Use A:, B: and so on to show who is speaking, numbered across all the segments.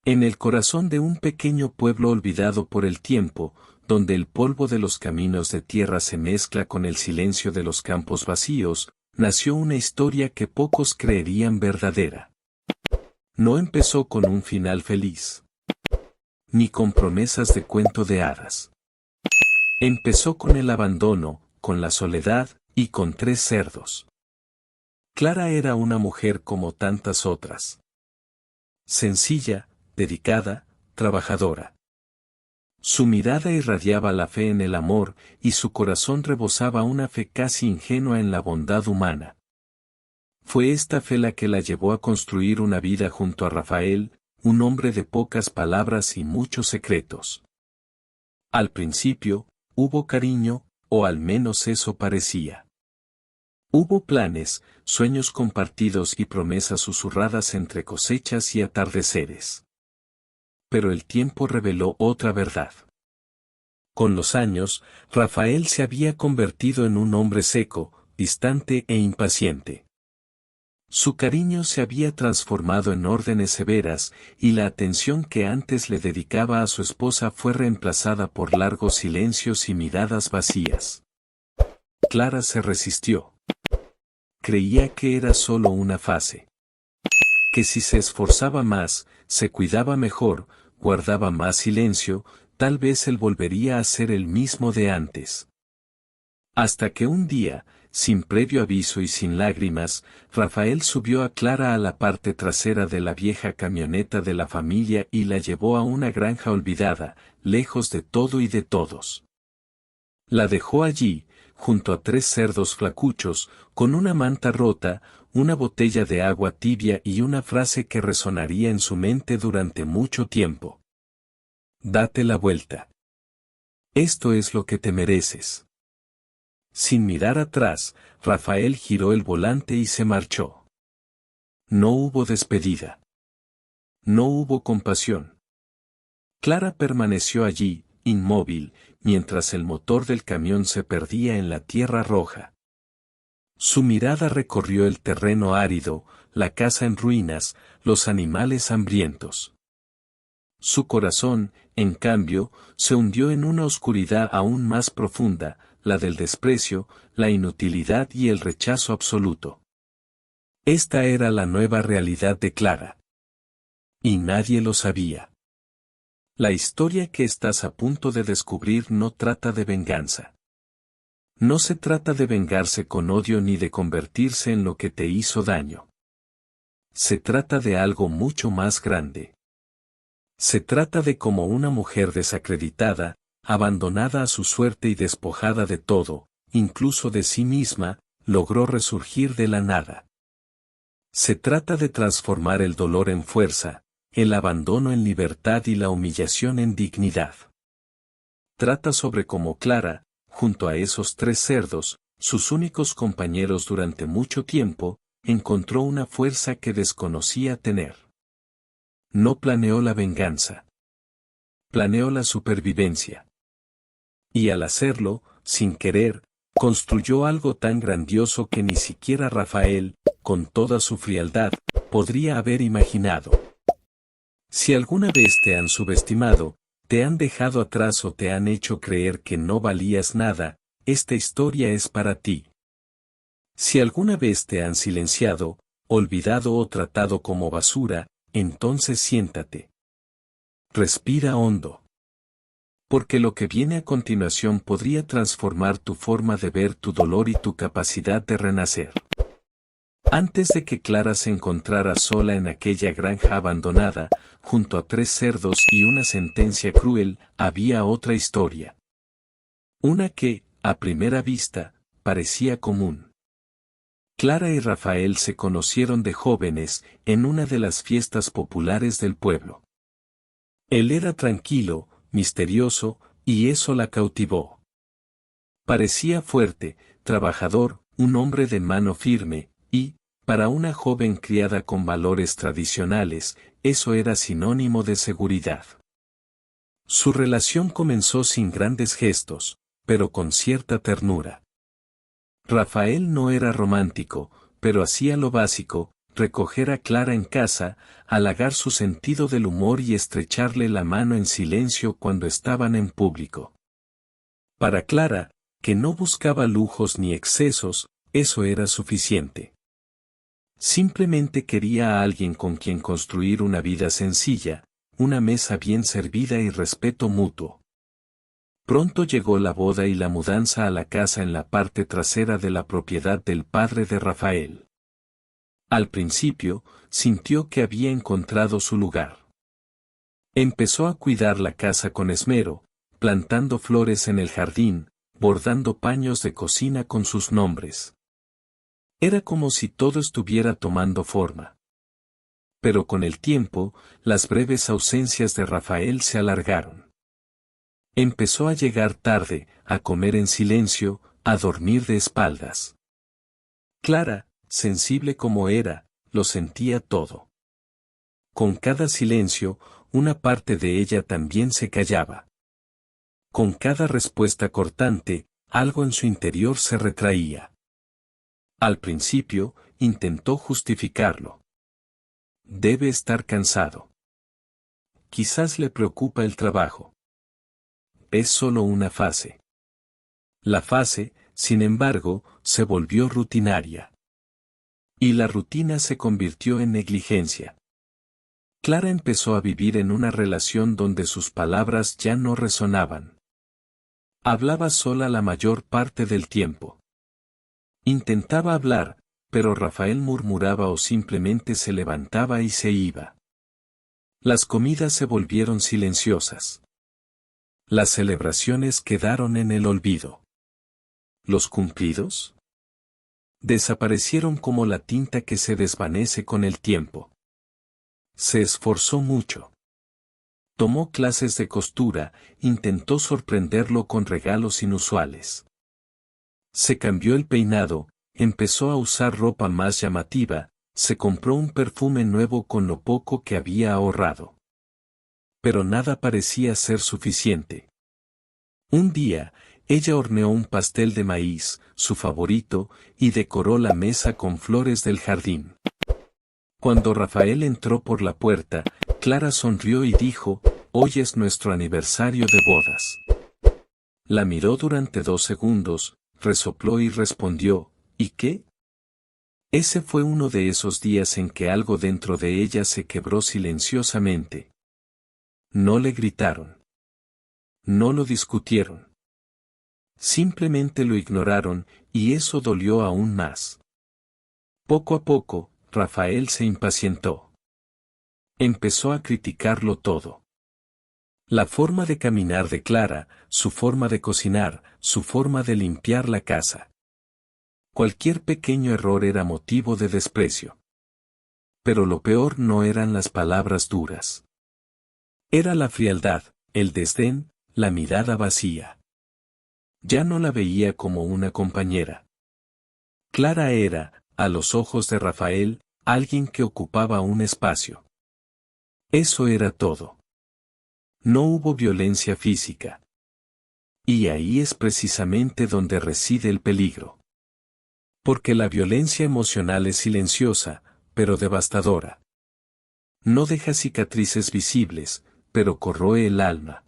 A: En el corazón de un pequeño pueblo olvidado por el tiempo, donde el polvo de los caminos de tierra se mezcla con el silencio de los campos vacíos, nació una historia que pocos creerían verdadera. No empezó con un final feliz, ni con promesas de cuento de hadas. Empezó con el abandono, con la soledad, y con 3 cerdos. Clara era una mujer como tantas otras. Sencilla, dedicada, trabajadora. Su mirada irradiaba la fe en el amor, y su corazón rebosaba una fe casi ingenua en la bondad humana. Fue esta fe la que la llevó a construir una vida junto a Rafael, un hombre de pocas palabras y muchos secretos. Al principio, hubo cariño, o al menos eso parecía. Hubo planes, sueños compartidos y promesas susurradas entre cosechas y atardeceres. Pero el tiempo reveló otra verdad. Con los años, Rafael se había convertido en un hombre seco, distante e impaciente. Su cariño se había transformado en órdenes severas, y la atención que antes le dedicaba a su esposa fue reemplazada por largos silencios y miradas vacías. Clara se resistió. Creía que era solo una fase. Que si se esforzaba más, se cuidaba mejor, guardaba más silencio, tal vez él volvería a ser el mismo de antes. Hasta que un día, sin previo aviso y sin lágrimas, Rafael subió a Clara a la parte trasera de la vieja camioneta de la familia y la llevó a una granja olvidada, lejos de todo y de todos. La dejó allí, junto a 3 cerdos flacuchos, con una manta rota, una botella de agua tibia y una frase que resonaría en su mente durante mucho tiempo. Date la vuelta. Esto es lo que te mereces. Sin mirar atrás, Rafael giró el volante y se marchó. No hubo despedida. No hubo compasión. Clara permaneció allí, inmóvil, mientras el motor del camión se perdía en la tierra roja. Su mirada recorrió el terreno árido, la casa en ruinas, los animales hambrientos. Su corazón, en cambio, se hundió en una oscuridad aún más profunda, la del desprecio, la inutilidad y el rechazo absoluto. Esta era la nueva realidad de Clara. Y nadie lo sabía. La historia que estás a punto de descubrir no trata de venganza. No se trata de vengarse con odio ni de convertirse en lo que te hizo daño. Se trata de algo mucho más grande. Se trata de cómo una mujer desacreditada, abandonada a su suerte y despojada de todo, incluso de sí misma, logró resurgir de la nada. Se trata de transformar el dolor en fuerza, el abandono en libertad y la humillación en dignidad. Trata sobre cómo Clara, junto a esos 3 cerdos, sus únicos compañeros durante mucho tiempo, encontró una fuerza que desconocía tener. No planeó la venganza. Planeó la supervivencia. Y al hacerlo, sin querer, construyó algo tan grandioso que ni siquiera Rafael, con toda su frialdad, podría haber imaginado. Si alguna vez te han subestimado, te han dejado atrás o te han hecho creer que no valías nada, esta historia es para ti. Si alguna vez te han silenciado, olvidado o tratado como basura, entonces siéntate. Respira hondo. Porque lo que viene a continuación podría transformar tu forma de ver tu dolor y tu capacidad de renacer. Antes de que Clara se encontrara sola en aquella granja abandonada, junto a 3 cerdos y una sentencia cruel, había otra historia. Una que, a primera vista, parecía común. Clara y Rafael se conocieron de jóvenes, en una de las fiestas populares del pueblo. Él era tranquilo, misterioso, y eso la cautivó. Parecía fuerte, trabajador, un hombre de mano firme, y, para una joven criada con valores tradicionales, eso era sinónimo de seguridad. Su relación comenzó sin grandes gestos, pero con cierta ternura. Rafael no era romántico, pero hacía lo básico, recoger a Clara en casa, halagar su sentido del humor y estrecharle la mano en silencio cuando estaban en público. Para Clara, que no buscaba lujos ni excesos, eso era suficiente. Simplemente quería a alguien con quien construir una vida sencilla, una mesa bien servida y respeto mutuo. Pronto llegó la boda y la mudanza a la casa en la parte trasera de la propiedad del padre de Rafael. Al principio, sintió que había encontrado su lugar. Empezó a cuidar la casa con esmero, plantando flores en el jardín, bordando paños de cocina con sus nombres. Era como si todo estuviera tomando forma. Pero con el tiempo, las breves ausencias de Rafael se alargaron. Empezó a llegar tarde, a comer en silencio, a dormir de espaldas. Clara, sensible como era, lo sentía todo. Con cada silencio, una parte de ella también se callaba. Con cada respuesta cortante, algo en su interior se retraía. Al principio, intentó justificarlo. Debe estar cansado. Quizás le preocupa el trabajo. Es solo una fase. La fase, sin embargo, se volvió rutinaria. Y la rutina se convirtió en negligencia. Clara empezó a vivir en una relación donde sus palabras ya no resonaban. Hablaba sola la mayor parte del tiempo. Intentaba hablar, pero Rafael murmuraba o simplemente se levantaba y se iba. Las comidas se volvieron silenciosas. Las celebraciones quedaron en el olvido. ¿Los cumplidos? Desaparecieron como la tinta que se desvanece con el tiempo. Se esforzó mucho. Tomó clases de costura, intentó sorprenderlo con regalos inusuales. Se cambió el peinado, empezó a usar ropa más llamativa, se compró un perfume nuevo con lo poco que había ahorrado. Pero nada parecía ser suficiente. Un día, ella horneó un pastel de maíz, su favorito, y decoró la mesa con flores del jardín. Cuando Rafael entró por la puerta, Clara sonrió y dijo, «Hoy es nuestro aniversario de bodas». La miró durante 2 segundos, resopló y respondió, «¿Y qué?». Ese fue uno de esos días en que algo dentro de ella se quebró silenciosamente. No le gritaron. No lo discutieron. Simplemente lo ignoraron, y eso dolió aún más. Poco a poco, Rafael se impacientó. Empezó a criticarlo todo. La forma de caminar de Clara, su forma de cocinar, su forma de limpiar la casa. Cualquier pequeño error era motivo de desprecio. Pero lo peor no eran las palabras duras. Era la frialdad, el desdén, la mirada vacía. Ya no la veía como una compañera. Clara era, a los ojos de Rafael, alguien que ocupaba un espacio. Eso era todo. No hubo violencia física. Y ahí es precisamente donde reside el peligro. Porque la violencia emocional es silenciosa, pero devastadora. No deja cicatrices visibles, pero corroe el alma.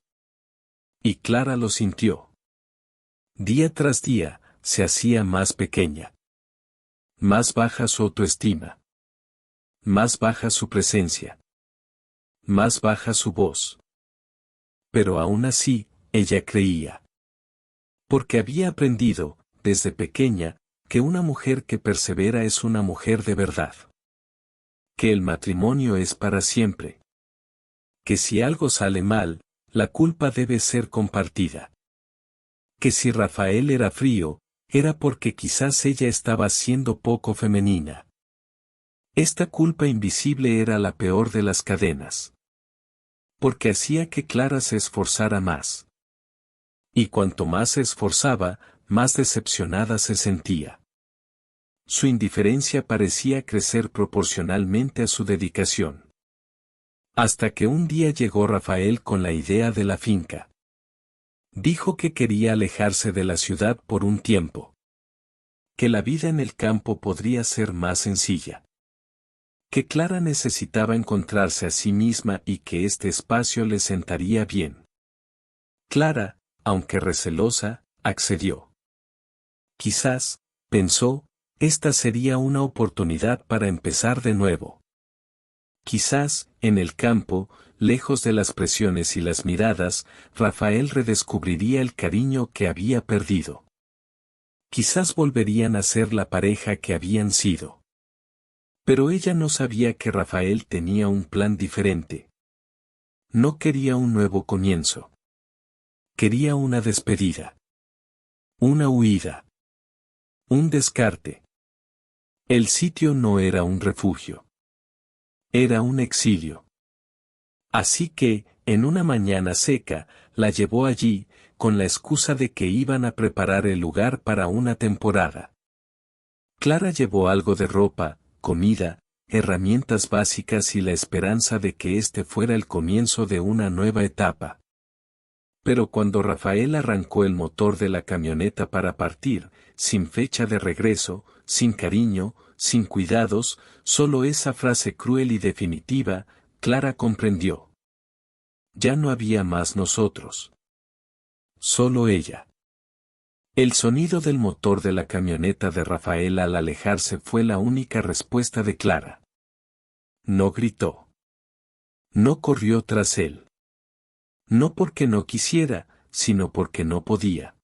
A: Y Clara lo sintió. Día tras día, se hacía más pequeña. Más baja su autoestima. Más baja su presencia. Más baja su voz. Pero aún así, ella creía. Porque había aprendido, desde pequeña, que una mujer que persevera es una mujer de verdad. Que el matrimonio es para siempre. Que si algo sale mal, la culpa debe ser compartida. Que si Rafael era frío, era porque quizás ella estaba siendo poco femenina. Esta culpa invisible era la peor de las cadenas. Porque hacía que Clara se esforzara más. Y cuanto más se esforzaba, más decepcionada se sentía. Su indiferencia parecía crecer proporcionalmente a su dedicación. Hasta que un día llegó Rafael con la idea de la finca. Dijo que quería alejarse de la ciudad por un tiempo. Que la vida en el campo podría ser más sencilla. que Clara necesitaba encontrarse a sí misma y que este espacio le sentaría bien. Clara, aunque recelosa, accedió. Quizás, pensó, esta sería una oportunidad para empezar de nuevo. Quizás, en el campo, lejos de las presiones y las miradas, Rafael redescubriría el cariño que había perdido. Quizás volverían a ser la pareja que habían sido. Pero ella no sabía que Rafael tenía un plan diferente. No quería un nuevo comienzo. Quería una despedida. Una huida. Un descarte. El sitio no era un refugio. Era un exilio. Así que, en una mañana seca, la llevó allí, con la excusa de que iban a preparar el lugar para una temporada. Clara llevó algo de ropa, comida, herramientas básicas y la esperanza de que este fuera el comienzo de una nueva etapa. Pero cuando Rafael arrancó el motor de la camioneta para partir, sin fecha de regreso, sin cariño, sin cuidados, solo esa frase cruel y definitiva, Clara comprendió. Ya no había más nosotros. Solo ella. El sonido del motor de la camioneta de Rafael al alejarse fue la única respuesta de Clara. No gritó. No corrió tras él. No porque no quisiera, sino porque no podía.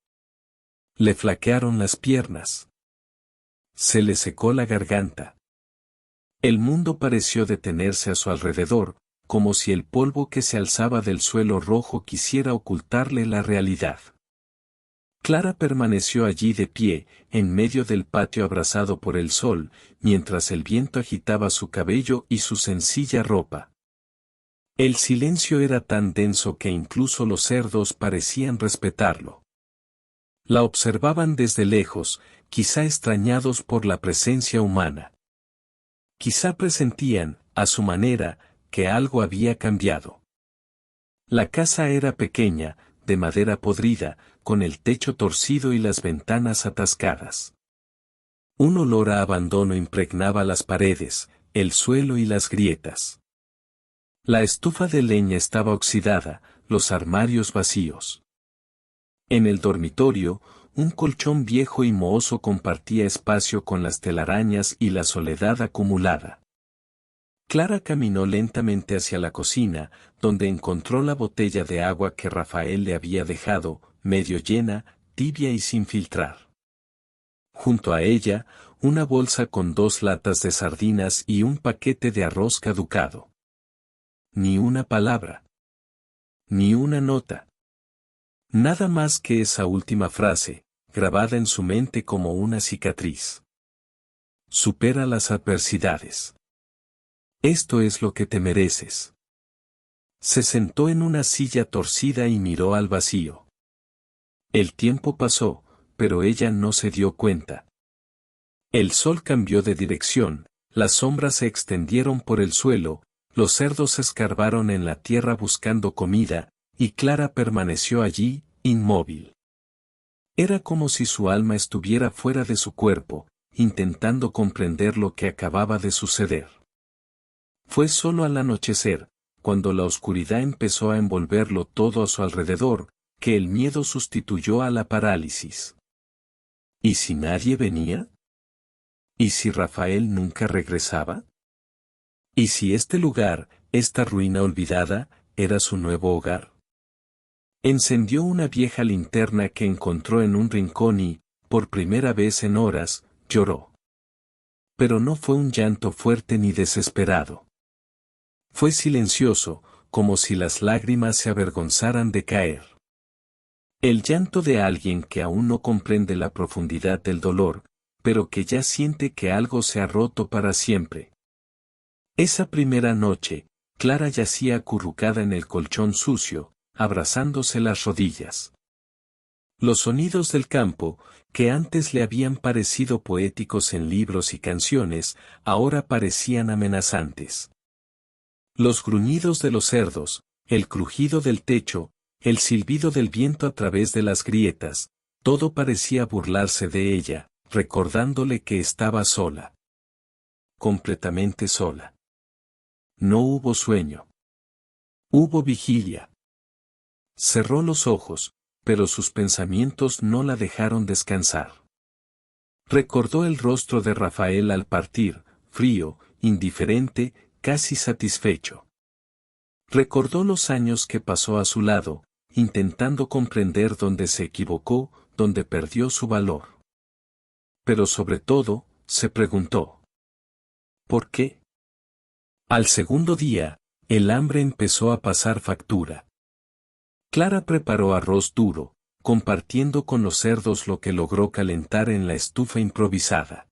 A: Le flaquearon las piernas. Se le secó la garganta. El mundo pareció detenerse a su alrededor, como si el polvo que se alzaba del suelo rojo quisiera ocultarle la realidad. Clara permaneció allí de pie, en medio del patio abrasado por el sol, mientras el viento agitaba su cabello y su sencilla ropa. El silencio era tan denso que incluso los cerdos parecían respetarlo. La observaban desde lejos, quizá extrañados por la presencia humana. Quizá presentían, a su manera, que algo había cambiado. La casa era pequeña, de madera podrida, con el techo torcido y las ventanas atascadas. Un olor a abandono impregnaba las paredes, el suelo y las grietas. La estufa de leña estaba oxidada, los armarios vacíos. En el dormitorio, un colchón viejo y mohoso compartía espacio con las telarañas y la soledad acumulada. Clara caminó lentamente hacia la cocina, donde encontró la botella de agua que Rafael le había dejado, medio llena, tibia y sin filtrar. Junto a ella, una bolsa con 2 latas de sardinas y un paquete de arroz caducado. Ni una palabra. Ni una nota. Nada más que esa última frase, grabada en su mente como una cicatriz. Supera las adversidades. Esto es lo que te mereces. Se sentó en una silla torcida y miró al vacío. El tiempo pasó, pero ella no se dio cuenta. El sol cambió de dirección, las sombras se extendieron por el suelo, los cerdos escarbaron en la tierra buscando comida, y Clara permaneció allí, inmóvil. Era como si su alma estuviera fuera de su cuerpo, intentando comprender lo que acababa de suceder. Fue solo al anochecer, cuando la oscuridad empezó a envolverlo todo a su alrededor, que el miedo sustituyó a la parálisis. ¿Y si nadie venía? ¿Y si Rafael nunca regresaba? ¿Y si este lugar, esta ruina olvidada, era su nuevo hogar? Encendió una vieja linterna que encontró en un rincón y, por primera vez en horas, lloró. Pero no fue un llanto fuerte ni desesperado. Fue silencioso, como si las lágrimas se avergonzaran de caer. El llanto de alguien que aún no comprende la profundidad del dolor, pero que ya siente que algo se ha roto para siempre. Esa primera noche, Clara yacía acurrucada en el colchón sucio, abrazándose las rodillas. Los sonidos del campo, que antes le habían parecido poéticos en libros y canciones, ahora parecían amenazantes. Los gruñidos de los cerdos, el crujido del techo, el silbido del viento a través de las grietas, todo parecía burlarse de ella, recordándole que estaba sola. Completamente sola. No hubo sueño. Hubo vigilia. Cerró los ojos, pero sus pensamientos no la dejaron descansar. Recordó el rostro de Rafael al partir, frío, indiferente, casi satisfecho. Recordó los años que pasó a su lado, intentando comprender dónde se equivocó, dónde perdió su valor. Pero sobre todo, se preguntó: ¿por qué? Al segundo día, el hambre empezó a pasar factura. Clara preparó arroz duro, compartiendo con los cerdos lo que logró calentar en la estufa improvisada.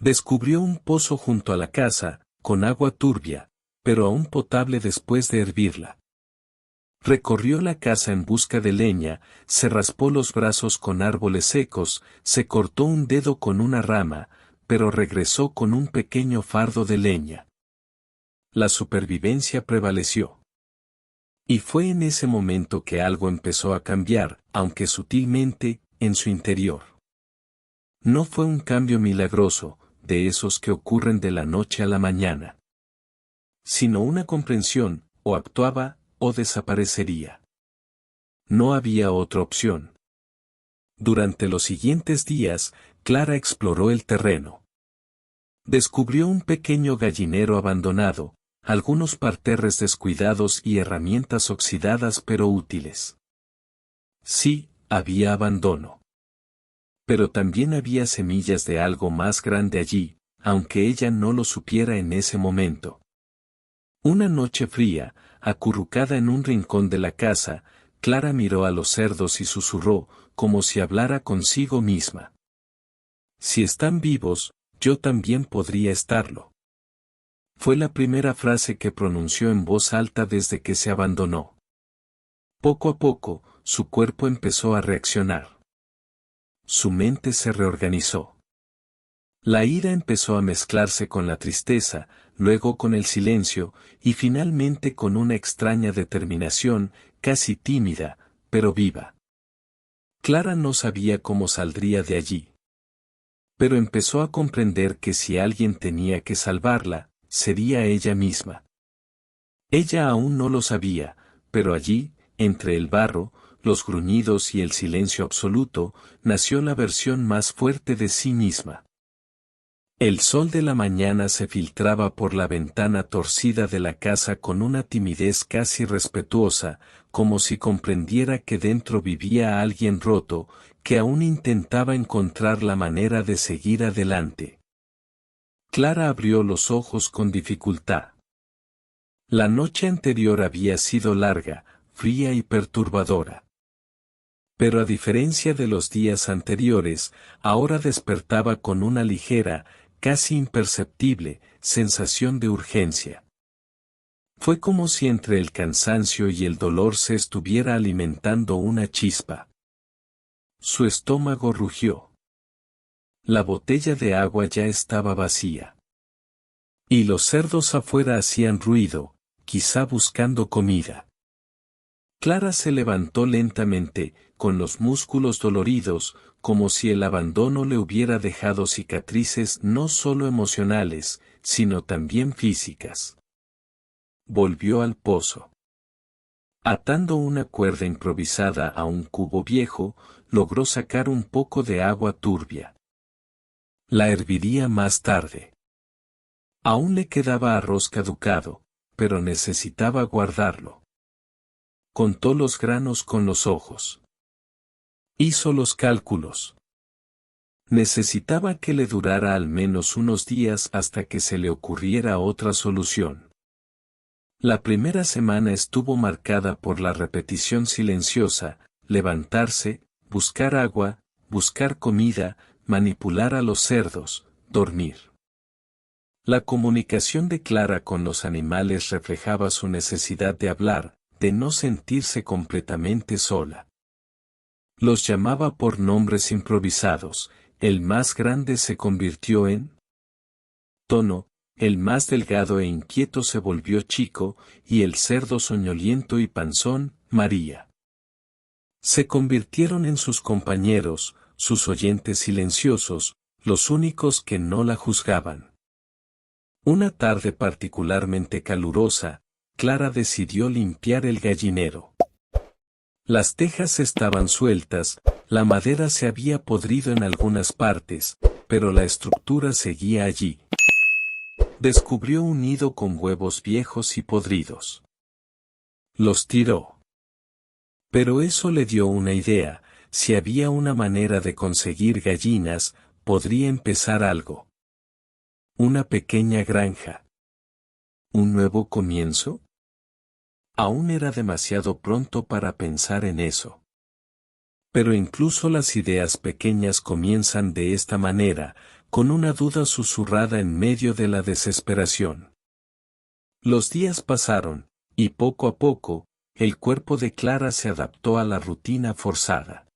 A: Descubrió un pozo junto a la casa, con agua turbia, pero aún potable después de hervirla. Recorrió la casa en busca de leña, se raspó los brazos con árboles secos, se cortó un dedo con una rama, pero regresó con un pequeño fardo de leña. La supervivencia prevaleció. Y fue en ese momento que algo empezó a cambiar, aunque sutilmente, en su interior. No fue un cambio milagroso, de esos que ocurren de la noche a la mañana, sino una comprensión: o actuaba, o desaparecería. No había otra opción. Durante los siguientes días, Clara exploró el terreno. Descubrió un pequeño gallinero abandonado, algunos parterres descuidados y herramientas oxidadas pero útiles. Sí, había abandono. Pero también había semillas de algo más grande allí, aunque ella no lo supiera en ese momento. Una noche fría, acurrucada en un rincón de la casa, Clara miró a los cerdos y susurró, como si hablara consigo misma: si están vivos, yo también podría estarlo. Fue la primera frase que pronunció en voz alta desde que se abandonó. Poco a poco, su cuerpo empezó a reaccionar. Su mente se reorganizó. La ira empezó a mezclarse con la tristeza, luego con el silencio, y finalmente con una extraña determinación, casi tímida, pero viva. Clara no sabía cómo saldría de allí. Pero empezó a comprender que si alguien tenía que salvarla, sería ella misma. Ella aún no lo sabía, pero allí, entre el barro, los gruñidos y el silencio absoluto, nació la versión más fuerte de sí misma. El sol de la mañana se filtraba por la ventana torcida de la casa con una timidez casi respetuosa, como si comprendiera que dentro vivía alguien roto, que aún intentaba encontrar la manera de seguir adelante. Clara abrió los ojos con dificultad. La noche anterior había sido larga, fría y perturbadora. Pero a diferencia de los días anteriores, ahora despertaba con una ligera, casi imperceptible, sensación de urgencia. Fue como si entre el cansancio y el dolor se estuviera alimentando una chispa. Su estómago rugió. La botella de agua ya estaba vacía. Y los cerdos afuera hacían ruido, quizá buscando comida. Clara se levantó lentamente, con los músculos doloridos, como si el abandono le hubiera dejado cicatrices no solo emocionales, sino también físicas. Volvió al pozo. Atando una cuerda improvisada a un cubo viejo, logró sacar un poco de agua turbia. La herviría más tarde. Aún le quedaba arroz caducado, pero necesitaba guardarlo. Contó los granos con los ojos. Hizo los cálculos. Necesitaba que le durara al menos unos días hasta que se le ocurriera otra solución. La primera semana estuvo marcada por la repetición silenciosa: levantarse, buscar agua, buscar comida, manipular a los cerdos, dormir. La comunicación de Clara con los animales reflejaba su necesidad de hablar, de no sentirse completamente sola. Los llamaba por nombres improvisados: el más grande se convirtió en Tono, el más delgado e inquieto se volvió Chico, y el cerdo soñoliento y panzón, María. Se convirtieron en sus compañeros, sus oyentes silenciosos, los únicos que no la juzgaban. Una tarde particularmente calurosa, Clara decidió limpiar el gallinero. Las tejas estaban sueltas, la madera se había podrido en algunas partes, pero la estructura seguía allí. Descubrió un nido con huevos viejos y podridos. Los tiró. Pero eso le dio una idea: si había una manera de conseguir gallinas, podría empezar algo. Una pequeña granja. ¿Un nuevo comienzo? Aún era demasiado pronto para pensar en eso. Pero incluso las ideas pequeñas comienzan de esta manera, con una duda susurrada en medio de la desesperación. Los días pasaron, y poco a poco, el cuerpo de Clara se adaptó a la rutina forzada.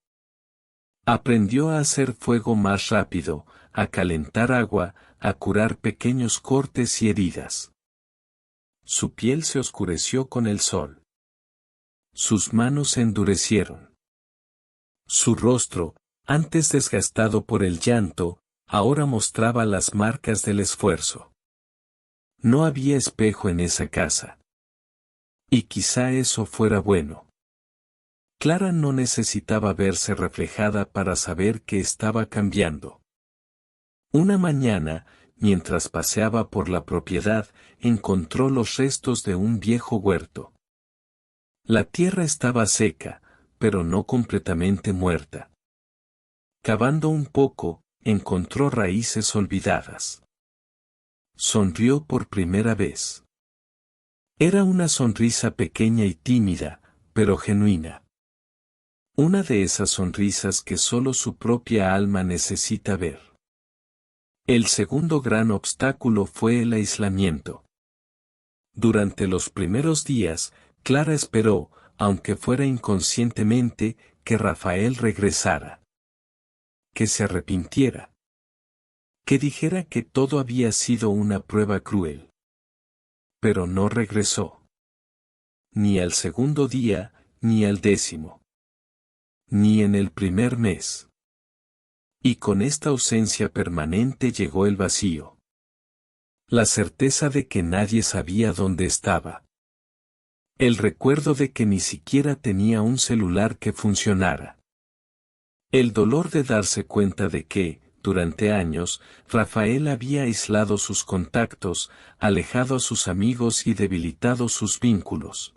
A: Aprendió a hacer fuego más rápido, a calentar agua, a curar pequeños cortes y heridas. Su piel se oscureció con el sol. Sus manos se endurecieron. Su rostro, antes desgastado por el llanto, ahora mostraba las marcas del esfuerzo. No había espejo en esa casa. Y quizá eso fuera bueno. Clara no necesitaba verse reflejada para saber que estaba cambiando. Una mañana, mientras paseaba por la propiedad, encontró los restos de un viejo huerto. La tierra estaba seca, pero no completamente muerta. Cavando un poco, encontró raíces olvidadas. Sonrió por primera vez. Era una sonrisa pequeña y tímida, pero genuina. Una de esas sonrisas que solo su propia alma necesita ver. El segundo gran obstáculo fue el aislamiento. Durante los primeros días, Clara esperó, aunque fuera inconscientemente, que Rafael regresara. Que se arrepintiera. Que dijera que todo había sido una prueba cruel. Pero no regresó. Ni al segundo día, ni al 10º. Ni en el primer mes. Y con esta ausencia permanente llegó el vacío. La certeza de que nadie sabía dónde estaba. El recuerdo de que ni siquiera tenía un celular que funcionara. El dolor de darse cuenta de que, durante años, Rafael había aislado sus contactos, alejado a sus amigos y debilitado sus vínculos.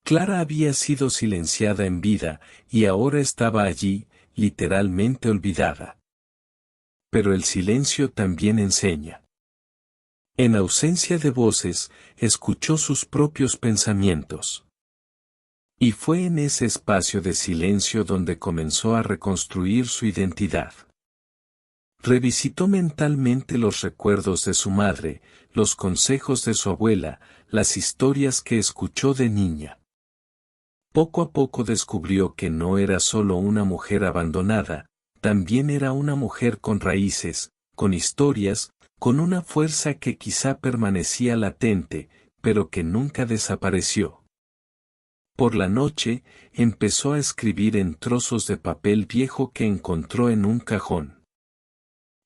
A: Clara había sido silenciada en vida, y ahora estaba allí, literalmente olvidada. Pero el silencio también enseña. En ausencia de voces, escuchó sus propios pensamientos. Y fue en ese espacio de silencio donde comenzó a reconstruir su identidad. Revisitó mentalmente los recuerdos de su madre, los consejos de su abuela, las historias que escuchó de niña. Poco a poco descubrió que no era solo una mujer abandonada, también era una mujer con raíces, con historias, con una fuerza que quizá permanecía latente, pero que nunca desapareció. Por la noche, empezó a escribir en trozos de papel viejo que encontró en un cajón.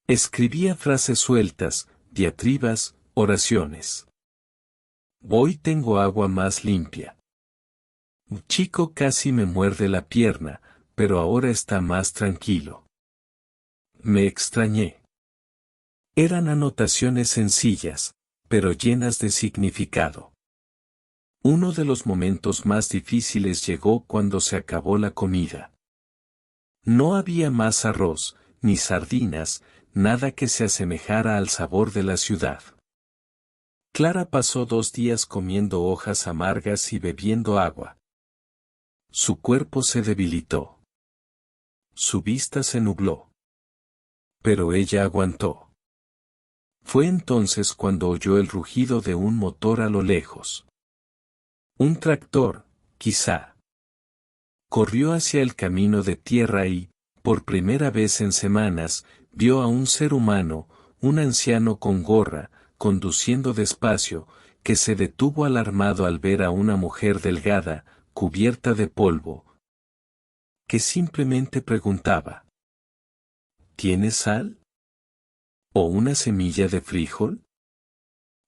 A: Escribía frases sueltas, diatribas, oraciones. Hoy tengo agua más limpia. Un chico casi me muerde la pierna, pero ahora está más tranquilo. Me extrañé. Eran anotaciones sencillas, pero llenas de significado. Uno de los momentos más difíciles llegó cuando se acabó la comida. No había más arroz, ni sardinas, nada que se asemejara al sabor de la ciudad. Clara pasó 2 días comiendo hojas amargas y bebiendo agua. Su cuerpo se debilitó. Su vista se nubló. Pero ella aguantó. Fue entonces cuando oyó el rugido de un motor a lo lejos. Un tractor, quizá. Corrió hacia el camino de tierra y, por primera vez en semanas, vio a un ser humano, un anciano con gorra, conduciendo despacio, que se detuvo alarmado al ver a una mujer delgada, cubierta de polvo, que simplemente preguntaba: ¿tienes sal? ¿O una semilla de frijol?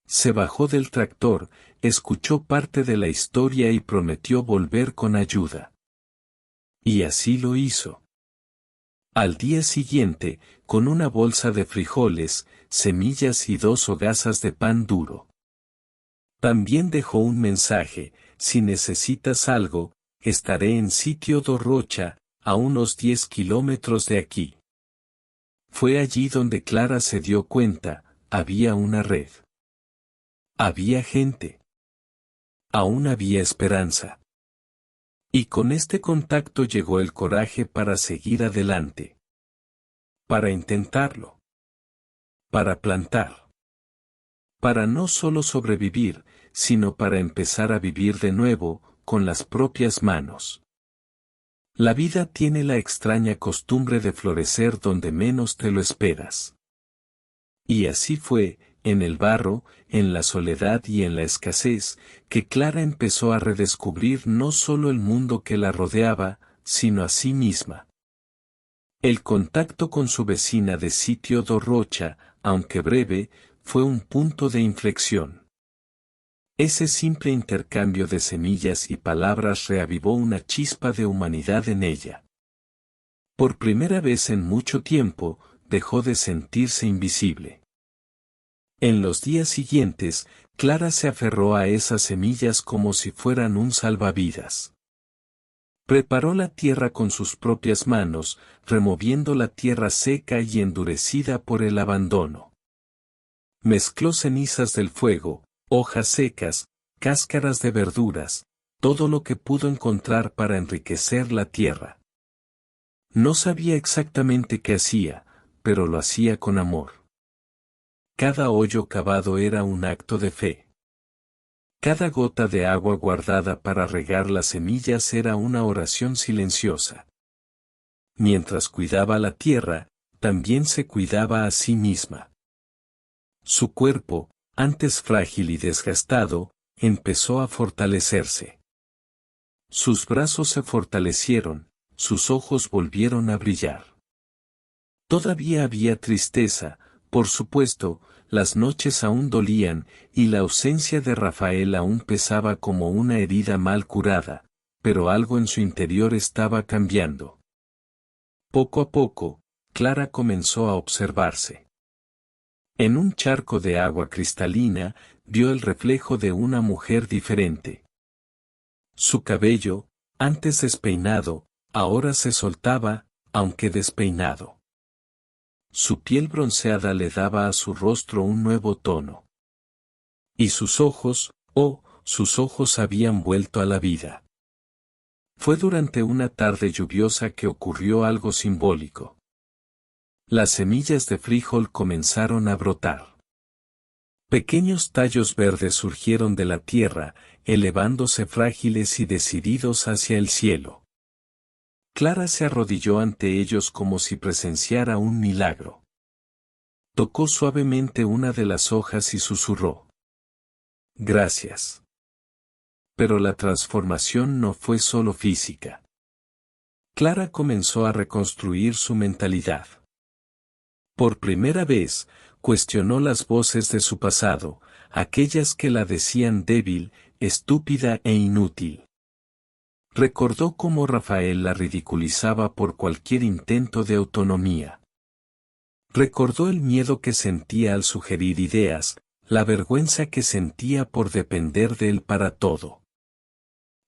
A: Se bajó del tractor, escuchó parte de la historia y prometió volver con ayuda. Y así lo hizo. Al día siguiente, con una bolsa de frijoles, semillas y 2 hogazas de pan duro. También dejó un mensaje: si necesitas algo, estaré en Sitio do Rocha, a unos 10 kilómetros de aquí. Fue allí donde Clara se dio cuenta: había una red. Había gente. Aún había esperanza. Y con este contacto llegó el coraje para seguir adelante. Para intentarlo. Para plantar. Para no solo sobrevivir, sino para empezar a vivir de nuevo, con las propias manos. La vida tiene la extraña costumbre de florecer donde menos te lo esperas. Y así fue, en el barro, en la soledad y en la escasez, que Clara empezó a redescubrir no solo el mundo que la rodeaba, sino a sí misma. El contacto con su vecina de Sitio do Rocha, aunque breve, fue un punto de inflexión. Ese simple intercambio de semillas y palabras reavivó una chispa de humanidad en ella. Por primera vez en mucho tiempo, dejó de sentirse invisible. En los días siguientes, Clara se aferró a esas semillas como si fueran un salvavidas. Preparó la tierra con sus propias manos, removiendo la tierra seca y endurecida por el abandono. Mezcló cenizas del fuego, hojas secas, cáscaras de verduras, todo lo que pudo encontrar para enriquecer la tierra. No sabía exactamente qué hacía, pero lo hacía con amor. Cada hoyo cavado era un acto de fe. Cada gota de agua guardada para regar las semillas era una oración silenciosa. Mientras cuidaba la tierra, también se cuidaba a sí misma. Su cuerpo, antes frágil y desgastado, empezó a fortalecerse. Sus brazos se fortalecieron, sus ojos volvieron a brillar. Todavía había tristeza, por supuesto, las noches aún dolían, y la ausencia de Rafael aún pesaba como una herida mal curada, pero algo en su interior estaba cambiando. Poco a poco, Clara comenzó a observarse. En un charco de agua cristalina, vio el reflejo de una mujer diferente. Su cabello, antes despeinado, ahora se soltaba, aunque despeinado. Su piel bronceada le daba a su rostro un nuevo tono. Y sus ojos, sus ojos habían vuelto a la vida. Fue durante una tarde lluviosa que ocurrió algo simbólico. Las semillas de frijol comenzaron a brotar. Pequeños tallos verdes surgieron de la tierra, elevándose frágiles y decididos hacia el cielo. Clara se arrodilló ante ellos como si presenciara un milagro. Tocó suavemente una de las hojas y susurró: «Gracias». Pero la transformación no fue solo física. Clara comenzó a reconstruir su mentalidad. Por primera vez, cuestionó las voces de su pasado, aquellas que la decían débil, estúpida e inútil. Recordó cómo Rafael la ridiculizaba por cualquier intento de autonomía. Recordó el miedo que sentía al sugerir ideas, la vergüenza que sentía por depender de él para todo.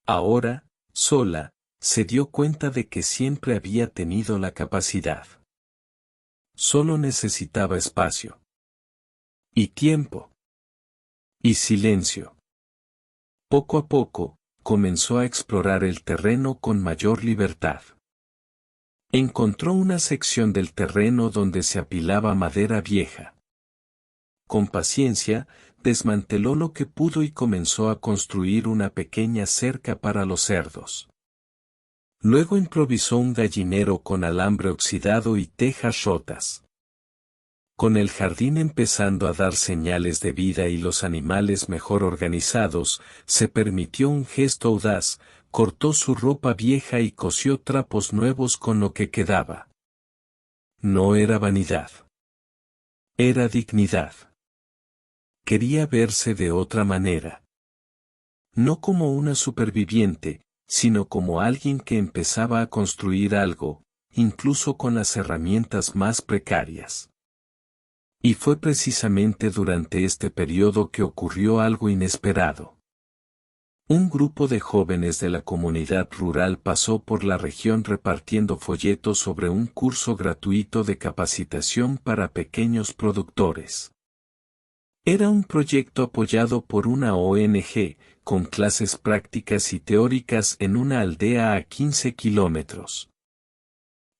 A: Ahora, sola, se dio cuenta de que siempre había tenido la capacidad. Solo necesitaba espacio. Y tiempo. Y silencio. Poco a poco, comenzó a explorar el terreno con mayor libertad. Encontró una sección del terreno donde se apilaba madera vieja. Con paciencia, desmanteló lo que pudo y comenzó a construir una pequeña cerca para los cerdos. Luego improvisó un gallinero con alambre oxidado y tejas rotas. Con el jardín empezando a dar señales de vida y los animales mejor organizados, se permitió un gesto audaz, cortó su ropa vieja y cosió trapos nuevos con lo que quedaba. No era vanidad. Era dignidad. Quería verse de otra manera. No como una superviviente, sino como alguien que empezaba a construir algo, incluso con las herramientas más precarias. Y fue precisamente durante este periodo que ocurrió algo inesperado. Un grupo de jóvenes de la comunidad rural pasó por la región repartiendo folletos sobre un curso gratuito de capacitación para pequeños productores. Era un proyecto apoyado por una ONG, con clases prácticas y teóricas en una aldea a 15 kilómetros.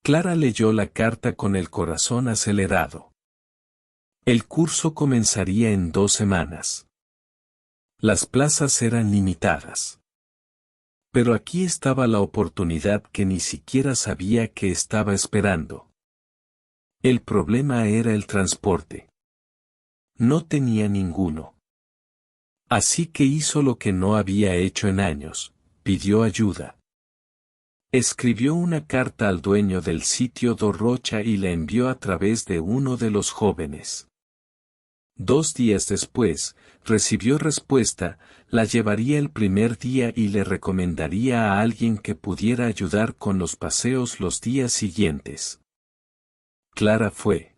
A: Clara leyó la carta con el corazón acelerado. El curso comenzaría en 2 semanas. Las plazas eran limitadas. Pero aquí estaba la oportunidad que ni siquiera sabía que estaba esperando. El problema era el transporte. No tenía ninguno. Así que hizo lo que no había hecho en años, pidió ayuda. Escribió una carta al dueño del sitio Do Rocha y la envió a través de uno de los jóvenes. 2 días después, recibió respuesta, la llevaría el primer día y le recomendaría a alguien que pudiera ayudar con los paseos los días siguientes. Clara fue.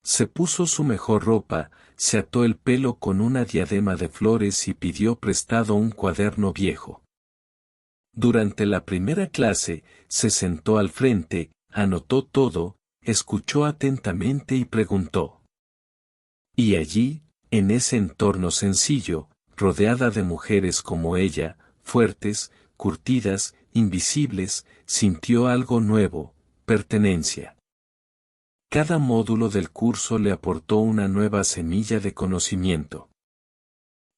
A: Se puso su mejor ropa, se ató el pelo con una diadema de flores y pidió prestado un cuaderno viejo. Durante la primera clase, se sentó al frente, anotó todo, escuchó atentamente y preguntó. Y allí, en ese entorno sencillo, rodeada de mujeres como ella, fuertes, curtidas, invisibles, sintió algo nuevo, pertenencia. Cada módulo del curso le aportó una nueva semilla de conocimiento.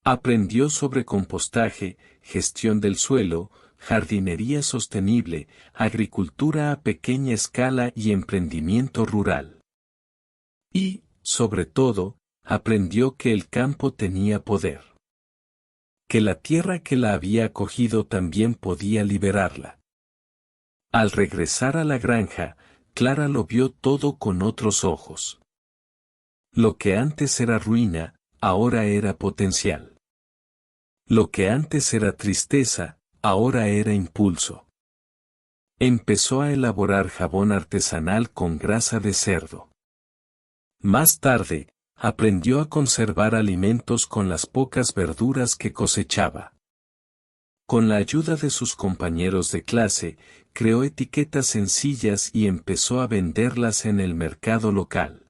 A: Aprendió sobre compostaje, gestión del suelo, jardinería sostenible, agricultura a pequeña escala y emprendimiento rural. Y, sobre todo, aprendió que el campo tenía poder. Que la tierra que la había acogido también podía liberarla. Al regresar a la granja, Clara lo vio todo con otros ojos. Lo que antes era ruina, ahora era potencial. Lo que antes era tristeza, ahora era impulso. Empezó a elaborar jabón artesanal con grasa de cerdo. Más tarde, aprendió a conservar alimentos con las pocas verduras que cosechaba. Con la ayuda de sus compañeros de clase, creó etiquetas sencillas y empezó a venderlas en el mercado local.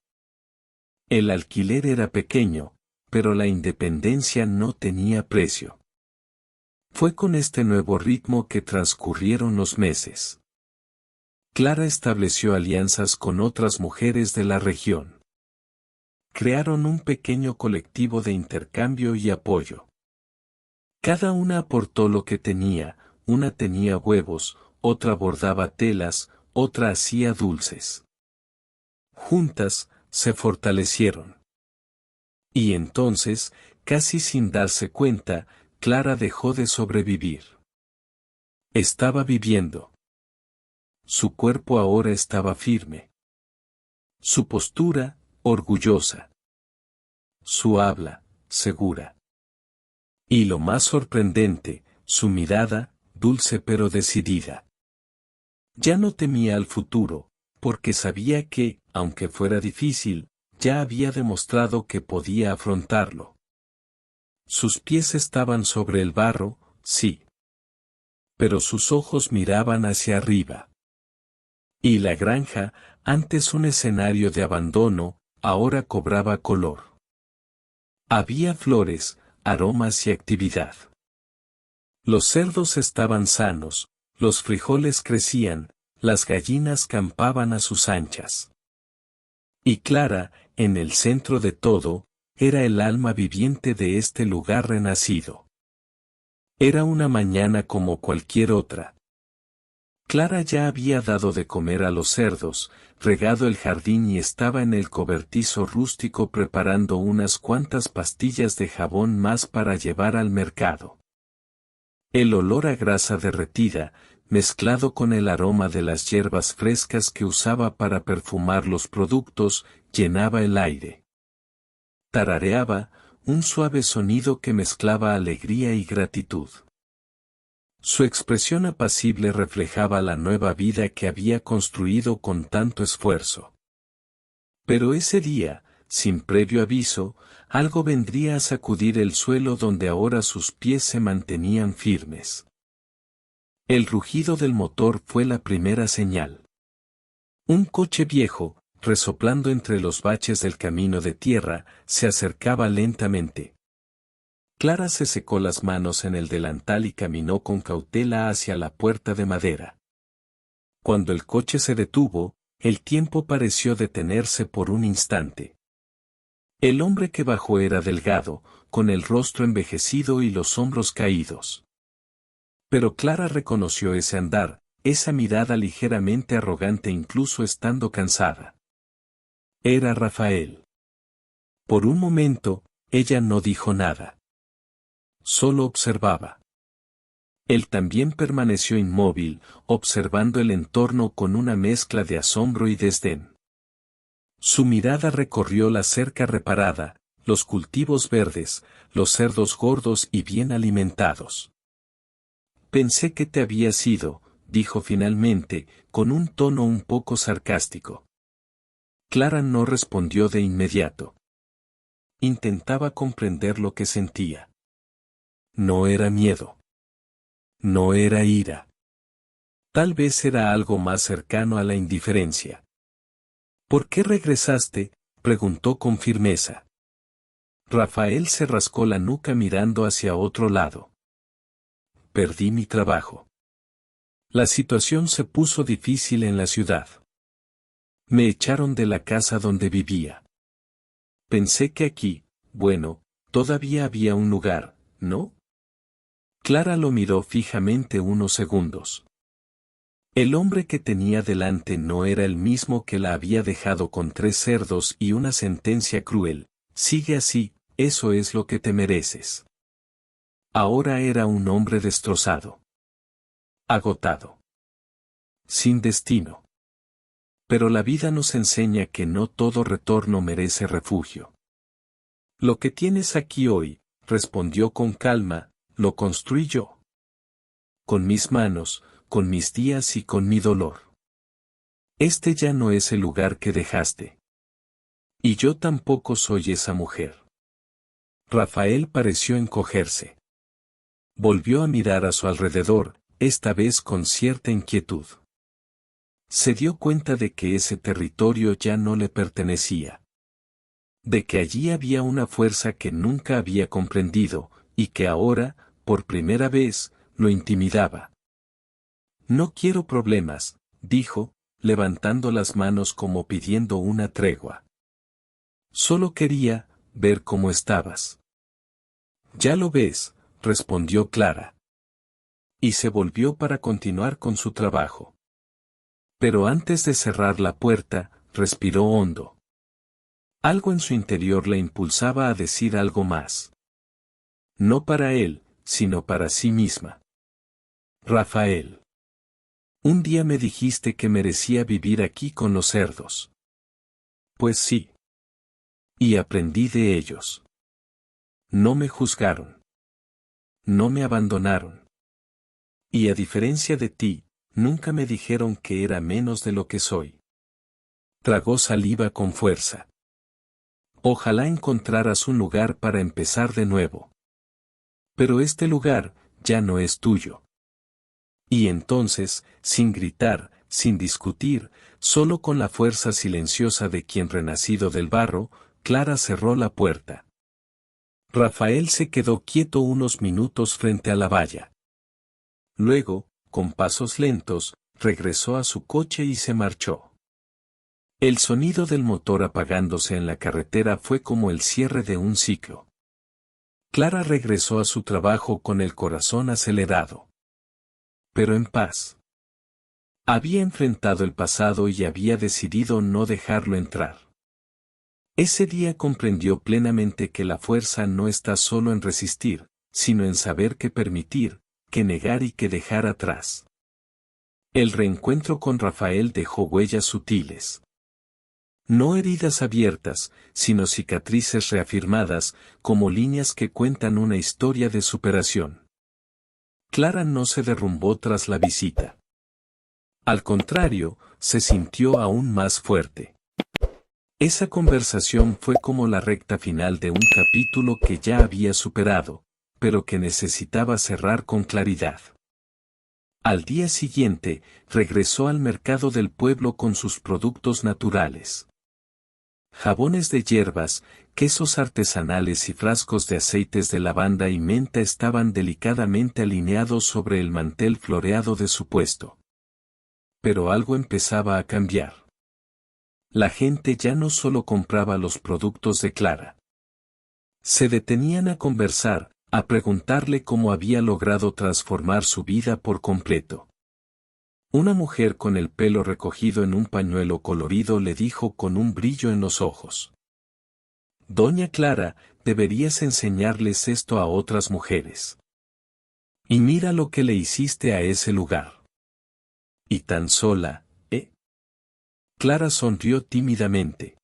A: El alquiler era pequeño, pero la independencia no tenía precio. Fue con este nuevo ritmo que transcurrieron los meses. Clara estableció alianzas con otras mujeres de la región. Crearon un pequeño colectivo de intercambio y apoyo. Cada una aportó lo que tenía, una tenía huevos, otra bordaba telas, otra hacía dulces. Juntas, se fortalecieron. Y entonces, casi sin darse cuenta, Clara dejó de sobrevivir. Estaba viviendo. Su cuerpo ahora estaba firme. Su postura, orgullosa. Su habla, segura. Y lo más sorprendente, su mirada, dulce pero decidida. Ya no temía al futuro, porque sabía que, aunque fuera difícil, ya había demostrado que podía afrontarlo. Sus pies estaban sobre el barro, sí. Pero sus ojos miraban hacia arriba. Y la granja, antes un escenario de abandono, ahora cobraba color. Había flores, aromas y actividad. Los cerdos estaban sanos, los frijoles crecían, las gallinas campaban a sus anchas. Y Clara, en el centro de todo, era el alma viviente de este lugar renacido. Era una mañana como cualquier otra. Clara ya había dado de comer a los cerdos, regado el jardín y estaba en el cobertizo rústico preparando unas cuantas pastillas de jabón más para llevar al mercado. El olor a grasa derretida, mezclado con el aroma de las hierbas frescas que usaba para perfumar los productos, llenaba el aire. Tarareaba, un suave sonido que mezclaba alegría y gratitud. Su expresión apacible reflejaba la nueva vida que había construido con tanto esfuerzo. Pero ese día, sin previo aviso, algo vendría a sacudir el suelo donde ahora sus pies se mantenían firmes. El rugido del motor fue la primera señal. Un coche viejo, resoplando entre los baches del camino de tierra, se acercaba lentamente. Clara se secó las manos en el delantal y caminó con cautela hacia la puerta de madera. Cuando el coche se detuvo, el tiempo pareció detenerse por un instante. El hombre que bajó era delgado, con el rostro envejecido y los hombros caídos. Pero Clara reconoció ese andar, esa mirada ligeramente arrogante incluso estando cansada. Era Rafael. Por un momento, ella no dijo nada. Solo observaba. Él también permaneció inmóvil, observando el entorno con una mezcla de asombro y desdén. Su mirada recorrió la cerca reparada, los cultivos verdes, los cerdos gordos y bien alimentados. Pensé que te habías ido, dijo finalmente, con un tono un poco sarcástico. Clara no respondió de inmediato. Intentaba comprender lo que sentía. No era miedo. No era ira. Tal vez era algo más cercano a la indiferencia. ¿Por qué regresaste?, preguntó con firmeza. Rafael se rascó la nuca mirando hacia otro lado. Perdí mi trabajo. La situación se puso difícil en la ciudad. Me echaron de la casa donde vivía. Pensé que aquí, bueno, todavía había un lugar, ¿no? Clara lo miró fijamente unos segundos. El hombre que tenía delante no era el mismo que la había dejado con 3 cerdos y una sentencia cruel. Sigue así, eso es lo que te mereces. Ahora era un hombre destrozado. Agotado. Sin destino. Pero la vida nos enseña que no todo retorno merece refugio. Lo que tienes aquí hoy, respondió con calma, lo construí yo. Con mis manos, con mis días y con mi dolor. Este ya no es el lugar que dejaste. Y yo tampoco soy esa mujer. Rafael pareció encogerse. Volvió a mirar a su alrededor, esta vez con cierta inquietud. Se dio cuenta de que ese territorio ya no le pertenecía. De que allí había una fuerza que nunca había comprendido, y que ahora, por primera vez, lo intimidaba. No quiero problemas, dijo, levantando las manos como pidiendo una tregua. Solo quería ver cómo estabas. Ya lo ves, respondió Clara. Y se volvió para continuar con su trabajo. Pero antes de cerrar la puerta, respiró hondo. Algo en su interior la impulsaba a decir algo más. No para él, sino para sí misma. Rafael. Un día me dijiste que merecía vivir aquí con los cerdos. Pues sí. Y aprendí de ellos. No me juzgaron. No me abandonaron. Y a diferencia de ti, nunca me dijeron que era menos de lo que soy. Tragó saliva con fuerza. Ojalá encontraras un lugar para empezar de nuevo. Pero este lugar, ya no es tuyo. Y entonces, sin gritar, sin discutir, solo con la fuerza silenciosa de quien renacido del barro, Clara cerró la puerta. Rafael se quedó quieto unos minutos frente a la valla. Luego, con pasos lentos, regresó a su coche y se marchó. El sonido del motor apagándose en la carretera fue como el cierre de un ciclo. Clara regresó a su trabajo con el corazón acelerado. Pero en paz. Había enfrentado el pasado y había decidido no dejarlo entrar. Ese día comprendió plenamente que la fuerza no está solo en resistir, sino en saber qué permitir, qué negar y qué dejar atrás. El reencuentro con Rafael dejó huellas sutiles. No heridas abiertas, sino cicatrices reafirmadas, como líneas que cuentan una historia de superación. Clara no se derrumbó tras la visita. Al contrario, se sintió aún más fuerte. Esa conversación fue como la recta final de un capítulo que ya había superado, pero que necesitaba cerrar con claridad. Al día siguiente, regresó al mercado del pueblo con sus productos naturales. Jabones de hierbas, quesos artesanales y frascos de aceites de lavanda y menta estaban delicadamente alineados sobre el mantel floreado de su puesto. Pero algo empezaba a cambiar. La gente ya no solo compraba los productos de Clara. Se detenían a conversar, a preguntarle cómo había logrado transformar su vida por completo. Una mujer con el pelo recogido en un pañuelo colorido le dijo con un brillo en los ojos: Doña Clara, deberías enseñarles esto a otras mujeres. Y mira lo que le hiciste a ese lugar. Y tan sola, ¿eh? Clara sonrió tímidamente.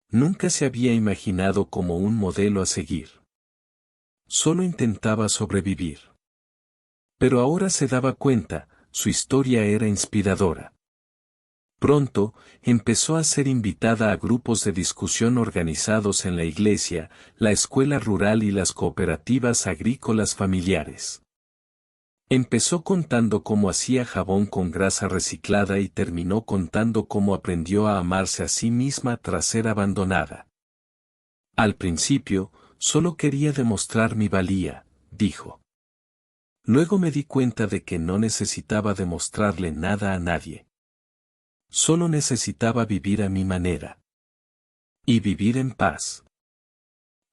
A: Nunca se había imaginado como un modelo a seguir. Solo intentaba sobrevivir. Pero ahora se daba cuenta, su historia era inspiradora. Pronto, empezó a ser invitada a grupos de discusión organizados en la iglesia, la escuela rural y las cooperativas agrícolas familiares. Empezó contando cómo hacía jabón con grasa reciclada y terminó contando cómo aprendió a amarse a sí misma tras ser abandonada. Al principio, solo quería demostrar mi valía, dijo. Luego me di cuenta de que no necesitaba demostrarle nada a nadie. Solo necesitaba vivir a mi manera. Y vivir en paz.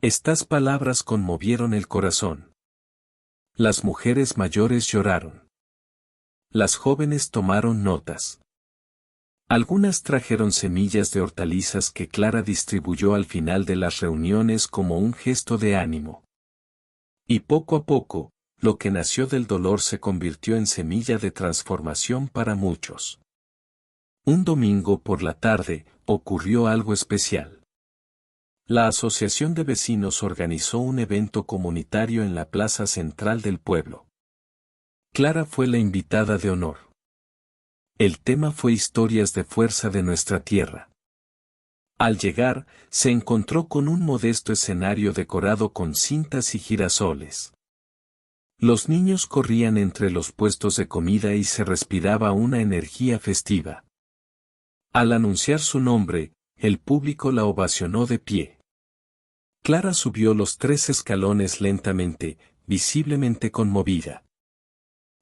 A: Estas palabras conmovieron el corazón. Las mujeres mayores lloraron. Las jóvenes tomaron notas. Algunas trajeron semillas de hortalizas que Clara distribuyó al final de las reuniones como un gesto de ánimo. Y poco a poco, lo que nació del dolor se convirtió en semilla de transformación para muchos. Un domingo por la tarde, ocurrió algo especial. La Asociación de Vecinos organizó un evento comunitario en la plaza central del pueblo. Clara fue la invitada de honor. El tema fue historias de fuerza de nuestra tierra. Al llegar, se encontró con un modesto escenario decorado con cintas y girasoles. Los niños corrían entre los puestos de comida y se respiraba una energía festiva. Al anunciar su nombre, el público la ovacionó de pie. Clara subió los 3 escalones lentamente, visiblemente conmovida.